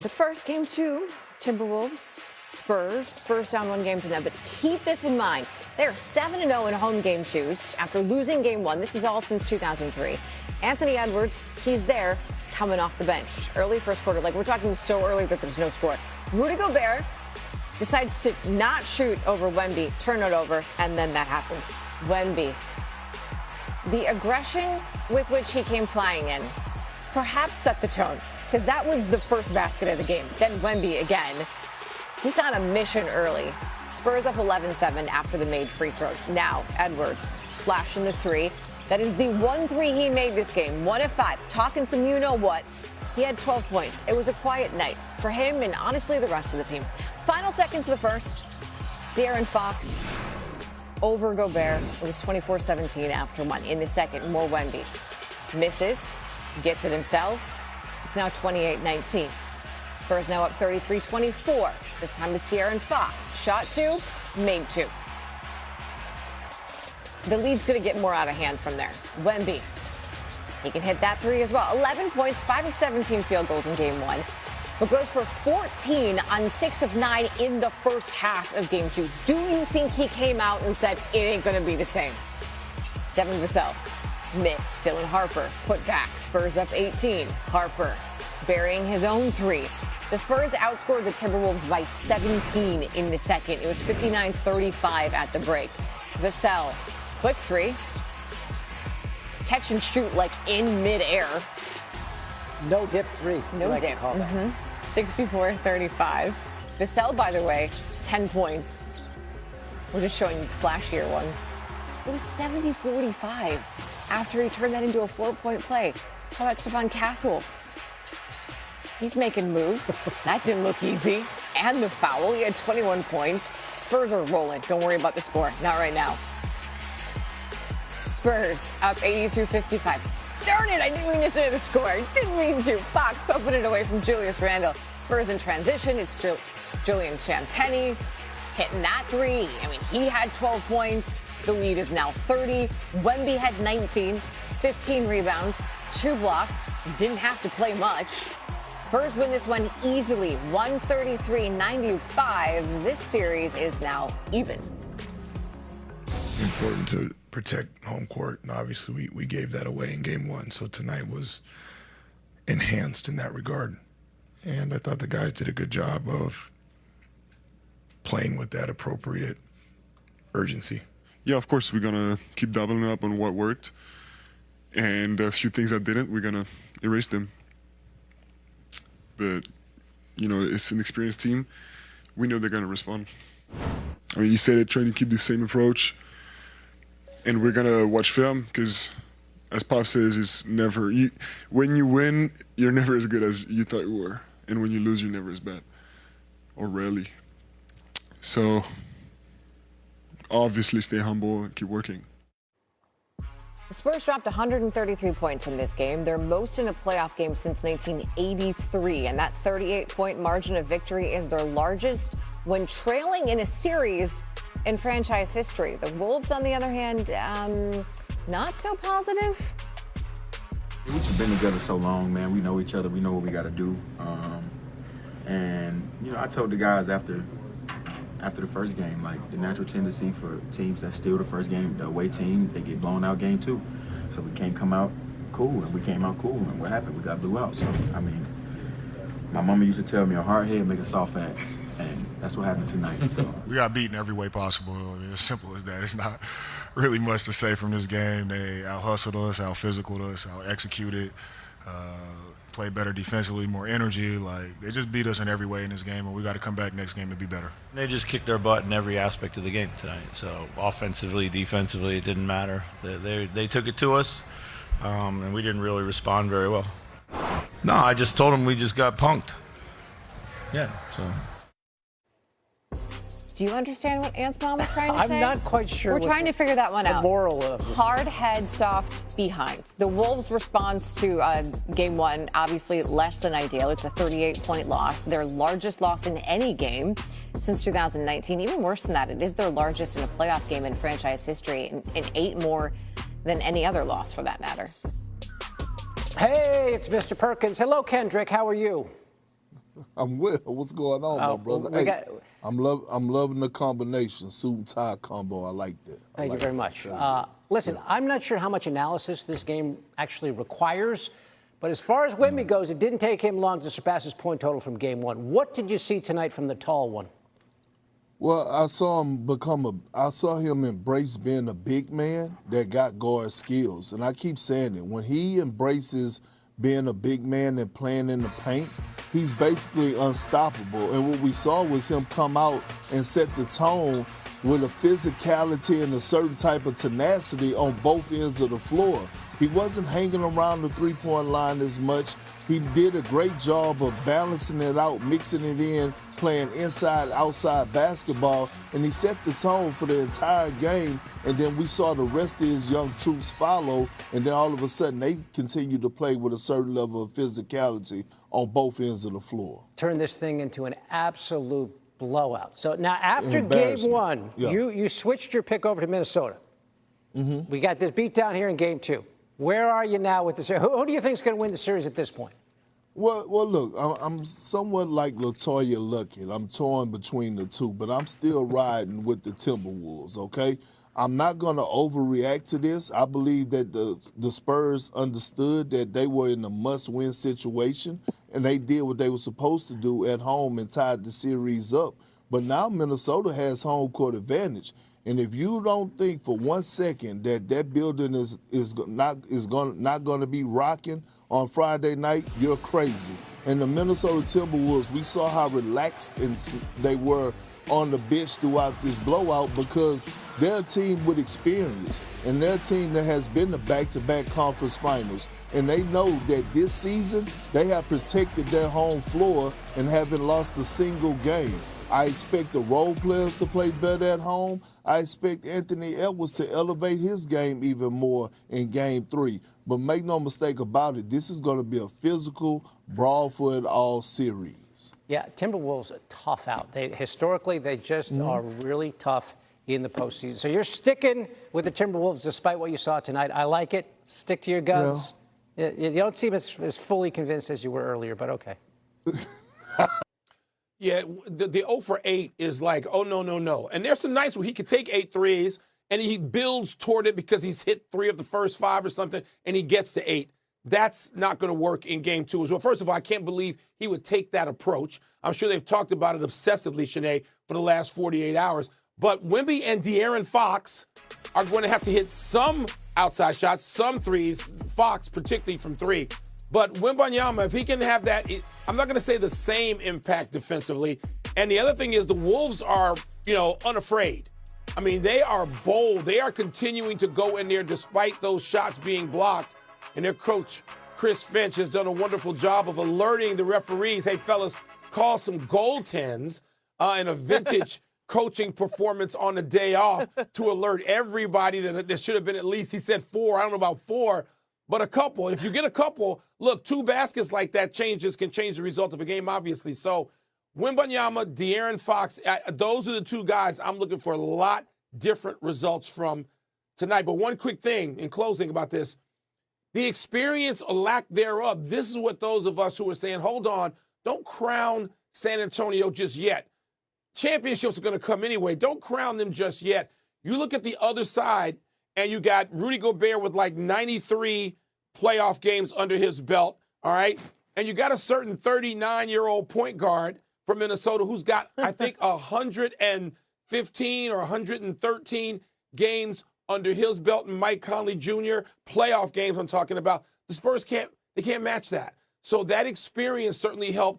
But first, game two, Timberwolves, Spurs. Spurs down one game to them. But keep this in mind. They're 7-0 in home game shoes after losing game one. This is all since 2003. Anthony Edwards, he's there coming off the bench. Early first quarter, like we're talking so early that there's no score. Rudy Gobert decides to not shoot over Wemby, turn it over, and then that happens. Wemby. The aggression with which he came flying in perhaps set the tone, because that was the first basket of the game. Then Wemby again, just on a mission early. Spurs up 11-7 after the made free throws. Now Edwards flashing the three. That is the 1-3 he made this game, 1 of 5. Talking some you-know-what. He had 12 points. It was a quiet night for him and honestly the rest of the team. Final seconds of the first. De'Aaron Fox over Gobert. It was 24-17 after one. In the second, more Wemby. Misses, gets it himself. It's now 28-19. Spurs now up 33-24. This time it's De'Aaron Fox. Shot two, made two. The lead's going to get more out of hand from there. Wemby, he can hit that three as well. 11 points, 5 of 17 field goals in game one, but goes for 14 on 6 of 9 in the first half of game two. Do you think he came out and said it ain't going to be the same? Devin Vassell, missed. Dylan Harper, put back. Spurs up 18. Harper burying his own three. The Spurs outscored the Timberwolves by 17 in the second. It was 59-35 at the break. Vassell, quick three. Catch and shoot like in midair. No dip three. No dip. 64-35. Vassell, by the way, 10 points. We're just showing you flashier ones. It was 70-45 after he turned that into a 4-point play. How about Stephon Castle? He's making moves. That didn't look easy. And the foul. He had 21 points. Spurs are rolling. Don't worry about the score. Not right now. Spurs up 82-55. Darn it, I didn't mean to say the score. Didn't mean to. Fox pumping it away from Julius Randle. Spurs in transition. It's Julian Champagnie hitting that three. I mean, he had 12 points. The lead is now 30. Wemby had 19, 15 rebounds, 2 blocks. Didn't have to play much. Spurs win this one easily, 133-95. This series is now even. Important to protect home court, and obviously we gave that away in game one. So tonight was enhanced in that regard. And I thought the guys did a good job of playing with that appropriate urgency. Yeah, of course, we're going to keep doubling up on what worked. And a few things that didn't, we're going to erase them. But, you know, it's an experienced team. We know they're going to respond. I mean, you said it, trying to keep the same approach. And we're going to watch film because, as Pop says, it's never when you win, you're never as good as you thought you were. And when you lose, you're never as bad, or rarely. So, obviously, stay humble and keep working. The Spurs dropped 133 points in this game, their most in a playoff game since 1983. And that 38-point margin of victory is their largest when trailing in a series in franchise history. The Wolves, on the other hand, not so positive. We've just been together so long, man. We know each other. We know what we got to do. And, you know, I told the guys after the first game, like, the natural tendency for teams that steal the first game, the away team, they get blown out game two. So we can't come out cool, and we came out cool. And what happened? We got blew out. So, I mean, my mama used to tell me a hard head make a soft ass, and that's what happened tonight. So we got beaten every way possible. I mean, as simple as that. It's not really much to say from this game. They out-hustled us, out-physicaled us, out-executed, played better defensively, more energy. Like, they just beat us in every way in this game, and we got to come back next game to be better. They just kicked our butt in every aspect of the game tonight. So offensively, defensively, it didn't matter. They took it to us, and we didn't really respond very well. No, I just told them we just got punked. Yeah, so. Do you understand what Ant's mom was trying to say? I'm not quite sure. We're trying to figure that one out. The moral of this. Hard head, soft behind. The Wolves' response to game one, obviously less than ideal. It's a 38-point loss, their largest loss in any game since 2019. Even worse than that, it is their largest in a playoff game in franchise history, and 8 more than any other loss for that matter. Hey, it's Mr. Perkins. Hello, Kendrick. How are you? I'm well. What's going on, my brother? we I'm loving the combination, suit and tie combo. I like that. Thank you very much. Listen, I'm not sure how much analysis this game actually requires, but as far as Wemby goes, it didn't take him long to surpass his point total from game one. What did you see tonight from the tall one? Well, I saw him embrace being a big man that got guard skills. And I keep saying it. When he embraces being a big man and playing in the paint, he's basically unstoppable. And what we saw was him come out and set the tone with a physicality and a certain type of tenacity on both ends of the floor. He wasn't hanging around the three-point line as much. He did a great job of balancing it out, mixing it in, playing inside-outside basketball, and he set the tone for the entire game. And then we saw the rest of his young troops follow, and then all of a sudden they continued to play with a certain level of physicality on both ends of the floor. Turn this thing into an absolute blowout. So now after game one, you switched your pick over to Minnesota. Mm-hmm. We got this beat down here in game two. Where are you now with this? Who do you think is going to win the series at this point? Well, look, I'm somewhat like LaToya Luckett. I'm torn between the two, but I'm still riding with the Timberwolves, okay? I'm not going to overreact to this. I believe that the Spurs understood that they were in a must-win situation, and they did what they were supposed to do at home and tied the series up. But now Minnesota has home court advantage. And if you don't think for 1 second that that building is not going to be rocking on Friday night, you're crazy. And the Minnesota Timberwolves, we saw how relaxed they were on the bench throughout this blowout because they're a team with experience and they're a team that has been to back-to-back conference finals. And they know that this season they have protected their home floor and haven't lost a single game. I expect the role players to play better at home. I expect Anthony Edwards to elevate his game even more in Game 3. But make no mistake about it, this is going to be a physical, brawl-for-it-all series. Yeah, Timberwolves are tough out. Historically, they just are really tough in the postseason. So you're sticking with the Timberwolves despite what you saw tonight. I like it. Stick to your guns. Yeah. You don't seem as fully convinced as you were earlier, but okay. Yeah, the 0 for 8 is like, oh, no. And there's some nights where he could take 8 threes, and he builds toward it because he's hit 3 of the first 5 or something, and he gets to 8. That's not going to work in game 2 as well. First of all, I can't believe he would take that approach. I'm sure they've talked about it obsessively, Shanae, for the last 48 hours. But Wemby and De'Aaron Fox are going to have to hit some outside shots, some threes, Fox particularly from 3. But Wembanyama, if he can have that, I'm not going to say the same impact defensively. And the other thing is the Wolves are, unafraid. I mean, they are bold. They are continuing to go in there despite those shots being blocked. And their coach, Chris Finch, has done a wonderful job of alerting the referees, hey, fellas, call some goaltends in a vintage coaching performance on the day off to alert everybody that there should have been at least, he said 4, I don't know about 4, but a couple. And if you get a couple, look, 2 baskets like that can change the result of a game, obviously. So Wembanyama, De'Aaron Fox, those are the 2 guys I'm looking for a lot different results from tonight. But one quick thing in closing about this, the experience or lack thereof, this is what those of us who are saying, hold on, don't crown San Antonio just yet. Championships are going to come anyway. Don't crown them just yet. You look at the other side, and you got Rudy Gobert with like 93 playoff games under his belt, all right? And you got a certain 39-year-old point guard from Minnesota who's got, I think, 115 or 113 games under his belt, and Mike Conley Jr., playoff games I'm talking about. The Spurs can't match that. So that experience certainly helped